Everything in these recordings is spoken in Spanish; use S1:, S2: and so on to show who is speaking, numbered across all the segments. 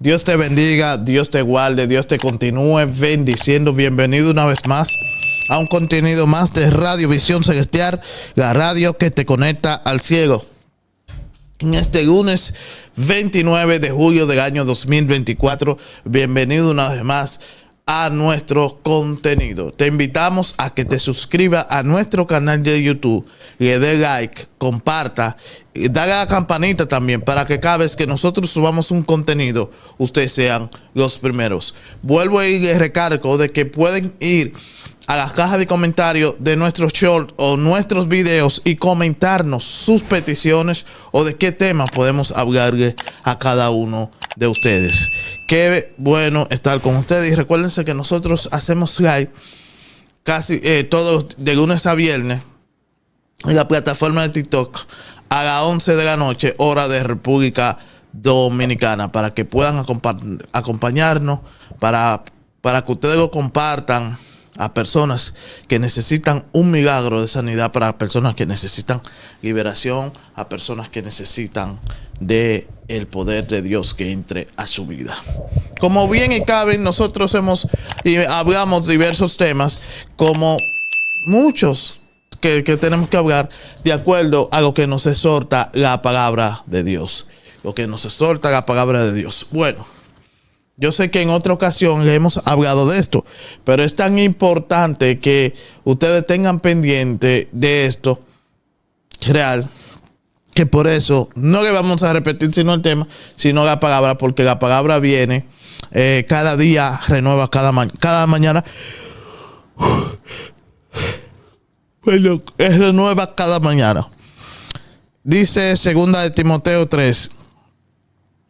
S1: Dios te bendiga, Dios te guarde, Dios te continúe bendiciendo. Bienvenido una vez más a un contenido más de Radio Visión Celestial, la radio que te conecta al cielo. En este lunes 29 de julio del año 2024, bienvenido una vez más a nuestro contenido. Te invitamos a que te suscribas a nuestro canal de YouTube, le dé like, comparta y dale a la campanita también para que cada vez que nosotros subamos un contenido, ustedes sean los primeros. Vuelvo y les recargo de que pueden ir a las cajas de comentarios de nuestros shorts o nuestros videos y comentarnos sus peticiones o de qué temas podemos hablarle a cada uno de ustedes. Qué bueno estar con ustedes y recuérdense que nosotros hacemos live casi todos de lunes a viernes en la plataforma de TikTok a las 11 de la noche, hora de República Dominicana, para que puedan acompañarnos, para que ustedes lo compartan a personas que necesitan un milagro de sanidad, para personas que necesitan liberación, a personas que necesitan de el poder de Dios que entre a su vida. Como bien y cabe, nosotros hablamos diversos temas, como muchos que tenemos que hablar de acuerdo a lo que nos exhorta la palabra de Dios. Lo que nos exhorta la palabra de Dios. Bueno, yo sé que en otra ocasión le hemos hablado de esto, pero es tan importante que ustedes tengan pendiente de esto real, que por eso no le vamos a repetir sino el tema, sino la palabra, porque la palabra viene cada día, renueva cada mañana. Bueno, renueva cada mañana. Dice 2 de Timoteo 3,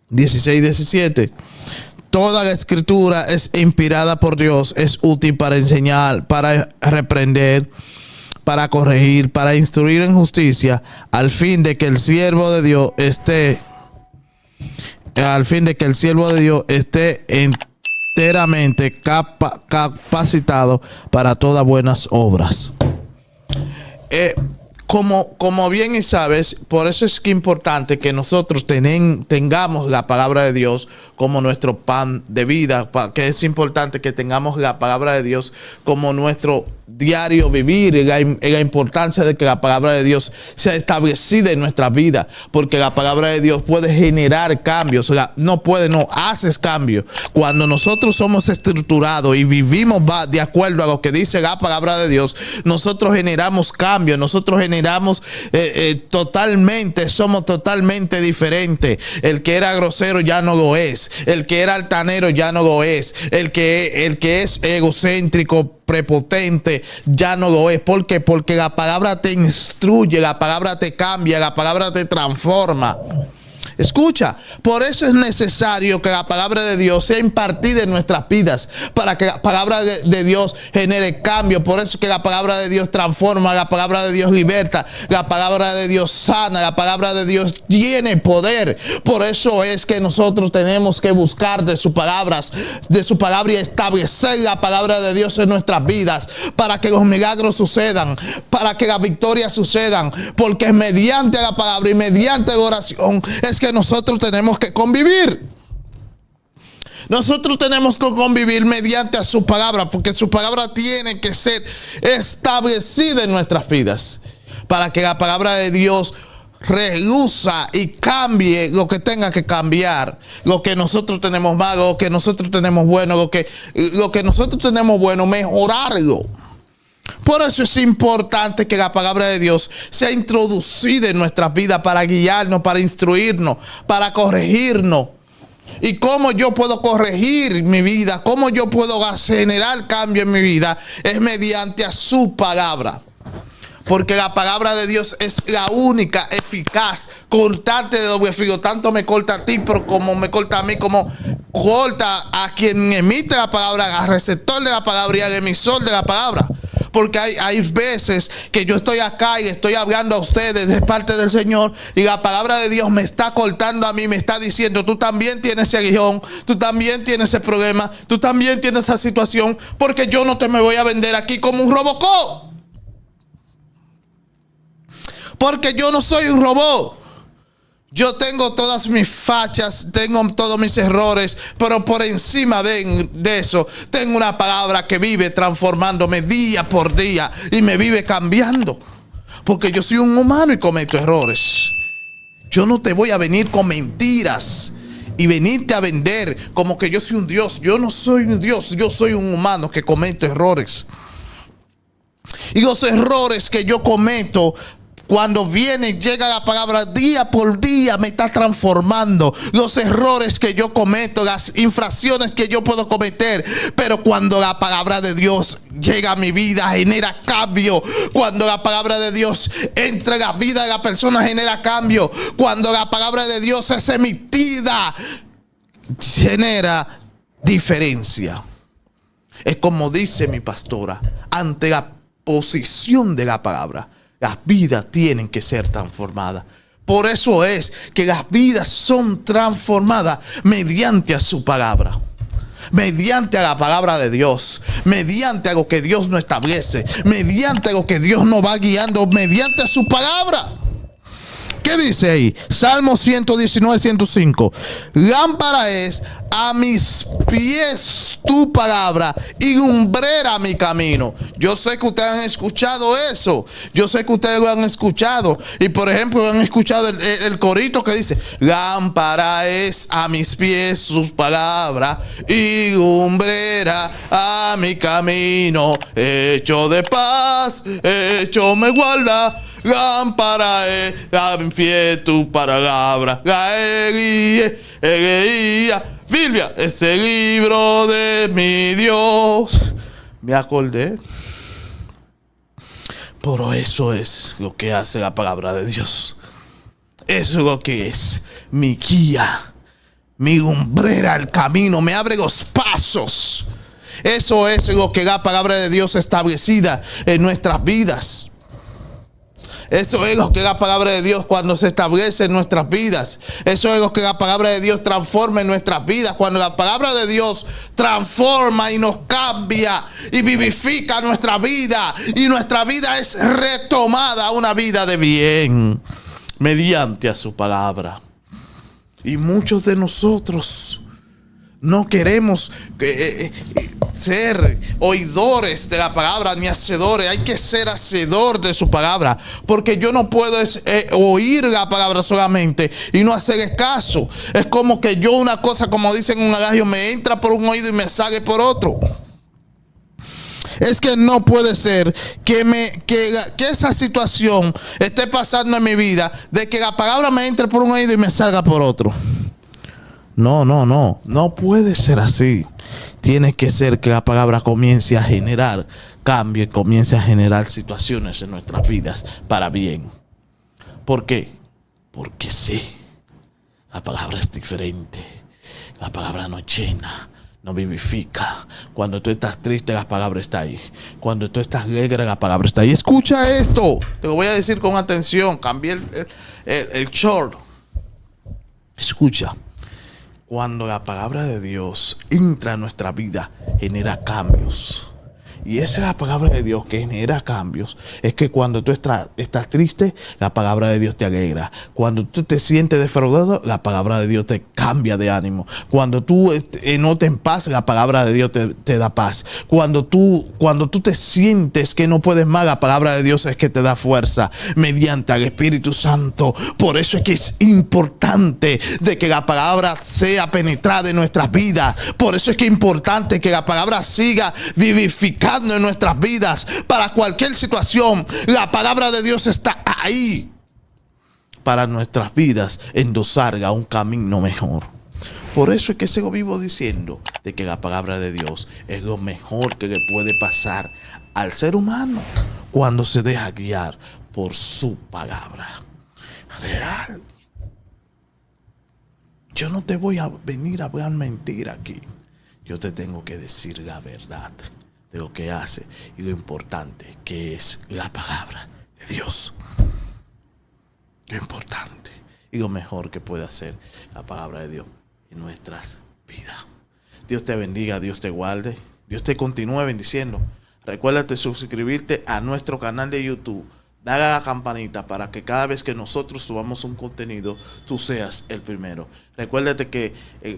S1: 16 y 17. Toda la escritura es inspirada por Dios, es útil para enseñar, para reprender, para corregir, para instruir en justicia, al fin de que el siervo de Dios esté enteramente capacitado para todas buenas obras. Como bien y sabes, por eso es que es importante que nosotros tengamos la palabra de Dios como nuestro pan de vida, que es importante que tengamos la palabra de Dios como nuestro diario vivir, y la importancia de que la palabra de Dios sea establecida en nuestra vida, porque la palabra de Dios puede generar cambios. O sea, haces cambios. Cuando nosotros somos estructurados y vivimos de acuerdo a lo que dice la palabra de Dios, nosotros generamos cambios, nosotros generamos somos totalmente diferentes. El que era grosero ya no lo es, el que era altanero ya no lo es, el que es egocéntrico, prepotente, ya no lo es. ¿Por qué? Porque la palabra te instruye, la palabra te cambia, la palabra te transforma. Escucha, por eso es necesario que la palabra de Dios sea impartida en nuestras vidas, para que la palabra de Dios genere cambio. Por eso es que la palabra de Dios transforma, la palabra de Dios liberta, la palabra de Dios sana, la palabra de Dios tiene poder. Por eso es que nosotros tenemos que buscar de su palabra y establecer la palabra de Dios en nuestras vidas, para que los milagros sucedan, para que las victorias sucedan, porque mediante la palabra y mediante la oración es que nosotros tenemos que convivir. Nosotros tenemos que convivir mediante a su palabra, porque su palabra tiene que ser establecida en nuestras vidas, para que la palabra de Dios reluzca y cambie lo que tenga que cambiar, lo que nosotros tenemos malo, lo que nosotros tenemos bueno, lo que nosotros tenemos bueno, mejorarlo. Por eso es importante que la palabra de Dios sea introducida en nuestras vidas, para guiarnos, para instruirnos, para corregirnos. ¿Y cómo yo puedo corregir mi vida? ¿Cómo yo puedo generar cambio en mi vida? Es mediante a su palabra. Porque la palabra de Dios es la única eficaz, cortante de doble filo. Tanto me corta a ti, pero como me corta a mí, como corta a quien emite la palabra, al receptor de la palabra y al emisor de la palabra. Porque hay veces que yo estoy acá y estoy hablando a ustedes de parte del Señor, y la palabra de Dios me está cortando a mí, me está diciendo: tú también tienes ese aguijón, tú también tienes ese problema, tú también tienes esa situación, porque yo no te me voy a vender aquí como un Robocop. Porque yo no soy un robot. Yo tengo todas mis fachas, tengo todos mis errores, pero por encima de eso, tengo una palabra que vive transformándome día por día y me vive cambiando. Porque yo soy un humano y cometo errores. Yo no te voy a venir con mentiras y venirte a vender como que yo soy un Dios. Yo no soy un Dios, yo soy un humano que cometo errores. Y los errores que yo cometo, cuando llega la palabra día por día, me está transformando. Los errores que yo cometo, las infracciones que yo puedo cometer, pero cuando la palabra de Dios llega a mi vida, genera cambio. Cuando la palabra de Dios entra en la vida de la persona, genera cambio. Cuando la palabra de Dios es emitida, genera diferencia. Es como dice mi pastora, ante la posición de la palabra, las vidas tienen que ser transformadas. Por eso es que las vidas son transformadas mediante a su palabra, mediante a la palabra de Dios, mediante a lo que Dios nos establece, mediante a lo que Dios nos va guiando, mediante a su palabra. ¿Qué dice ahí? Salmo 119, 105. Lámpara es a mis pies tu palabra y lumbrera mi camino. Yo sé que ustedes han escuchado eso. Yo sé que ustedes lo han escuchado. Y por ejemplo, han escuchado el corito que dice: lámpara es a mis pies sus palabras y lumbrera a mi camino. Hecho de paz, hecho me guarda. Lámpara es a mi pie tu palabra. Biblia, ese libro de mi Dios. Me acordé. Pero eso es lo que hace la palabra de Dios. Eso es lo que es mi guía, mi lumbrera al camino, me abre los pasos. Eso es lo que la palabra de Dios establecida en nuestras vidas. Eso es lo que la palabra de Dios cuando se establece en nuestras vidas. Eso es lo que la palabra de Dios transforma en nuestras vidas. Cuando la palabra de Dios transforma y nos cambia y vivifica nuestra vida. Y nuestra vida es retomada a una vida de bien mediante a su palabra. Y muchos de nosotros no queremos ser oidores de la palabra ni hacedores. Hay que ser hacedor de su palabra, porque yo no puedo oír la palabra solamente y no hacerle caso. Es como que yo una cosa, como dicen en un adagio, me entra por un oído y me sale por otro. Es que no puede ser que esa situación esté pasando en mi vida, de que la palabra me entre por un oído y me salga por otro. No puede ser así. Tiene que ser que la palabra comience a generar cambio y comience a generar situaciones en nuestras vidas para bien. ¿Por qué? Porque sí, la palabra es diferente. La palabra nos llena, nos vivifica. Cuando tú estás triste, la palabra está ahí. Cuando tú estás alegre, la palabra está ahí. Escucha esto, te lo voy a decir con atención. Cambié el short. Escucha. Cuando la palabra de Dios entra en nuestra vida, genera cambios. Y esa es la palabra de Dios que genera cambios. Es que cuando tú estás triste, la palabra de Dios te alegra. Cuando tú te sientes defraudado, la palabra de Dios te cambia de ánimo. Cuando tú no te en paz, la palabra de Dios te da paz. Cuando tú te sientes que no puedes más, la palabra de Dios es que te da fuerza mediante al Espíritu Santo. Por eso es que es importante de que la palabra sea penetrada en nuestras vidas. Por eso es que es importante que la palabra siga vivificando en nuestras vidas. Para cualquier situación, la palabra de Dios está ahí para nuestras vidas endosar a un camino mejor. Por eso es que sigo vivo diciendo de que la palabra de Dios es lo mejor que le puede pasar al ser humano cuando se deja guiar por su palabra real. Yo no te voy a venir a hablar mentira aquí. Yo te tengo que decir la verdad de lo que hace y lo importante que es la palabra de Dios. Lo importante y lo mejor que puede hacer la palabra de Dios en nuestras vidas. Dios te bendiga, Dios te guarde, Dios te continúe bendiciendo. Recuérdate suscribirte a nuestro canal de YouTube, Dale a la campanita para que cada vez que nosotros subamos un contenido, tú seas el primero. Recuérdate que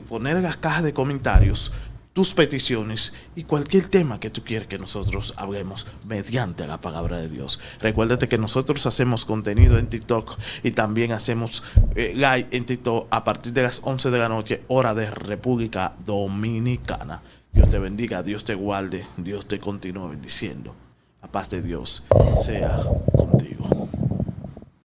S1: poner en las cajas de comentarios tus peticiones y cualquier tema que tú quieras que nosotros hablemos mediante la palabra de Dios. Recuérdate que nosotros hacemos contenido en TikTok y también hacemos live en TikTok a partir de las 11 de la noche, hora de República Dominicana. Dios te bendiga, Dios te guarde, Dios te continúe bendiciendo. La paz de Dios sea contigo.